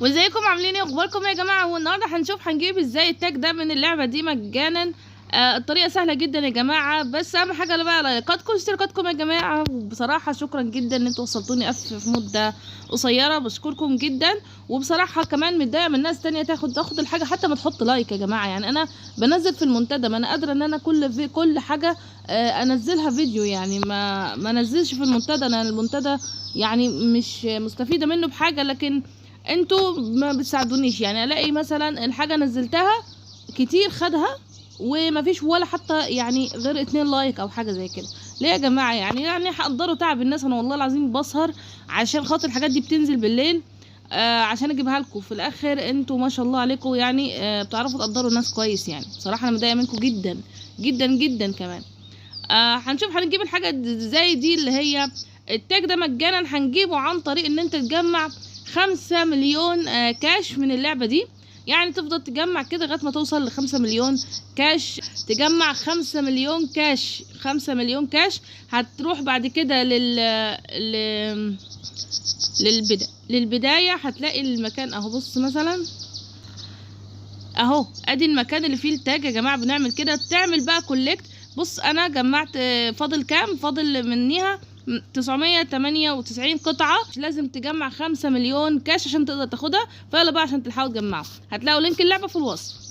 وازيكم عاملين ايه؟ اخباركم يا جماعه؟ والنهارده هنشوف هنجيب ازاي التاج ده من اللعبه دي مجانا. الطريقه سهله جدا يا جماعه، بس اهم حاجه بقى لايكاتكم واشتراكاتكم يا جماعه. وبصراحه شكرا جدا ان انتوا وصلتوني في مده قصيره، بشكركم جدا. وبصراحه كمان متضايقه من ناس تانية تاخد الحاجه حتى ما تحط لايك يا جماعه. يعني انا بنزل في المنتدى، ما انا قادره ان انا كل حاجه انزلها فيديو، يعني ما انزلش في المنتدى. انا المنتدى يعني مش مستفيده منه بحاجه، لكن انتوا ما بتساعدونيش. يعني الاقي مثلا الحاجه نزلتها كتير خدها ومفيش ولا حتى يعني غير 2 لايك او حاجه زي كده. ليه يا جماعه؟ يعني هقدروا تعب الناس. انا والله العظيم بسهر عشان خاطر الحاجات دي بتنزل بالليل عشان اجيبها لكم. في الاخر انتوا ما شاء الله عليكم، يعني بتعرفوا تقدروا الناس كويس. يعني بصراحه انا متضايقه منكم جدا جدا جدا كمان. هنشوف هنجيب الحاجه زي دي اللي هي التاج ده مجانا. هنجيبه عن طريق ان انت تجمع 5 مليون كاش من اللعبة دي. يعني تفضل تجمع كده لغاية ما توصل ل5 مليون كاش. تجمع 5 مليون كاش، 5 مليون كاش. هتروح بعد كده للبداية. هتلاقي المكان اهو. بص مثلا اهو، ادي المكان اللي فيه التاج يا جماعة. بنعمل كده، تعمل بقى كولكت. بص انا جمعت فاضل كام؟ فاضل منيها 998 قطعة. لازم تجمع 5 مليون كاش عشان تقدر تاخدها. فيلا بقى عشان تلحقوا تجمعوا. هتلاقوا لينك اللعبة في الوصف.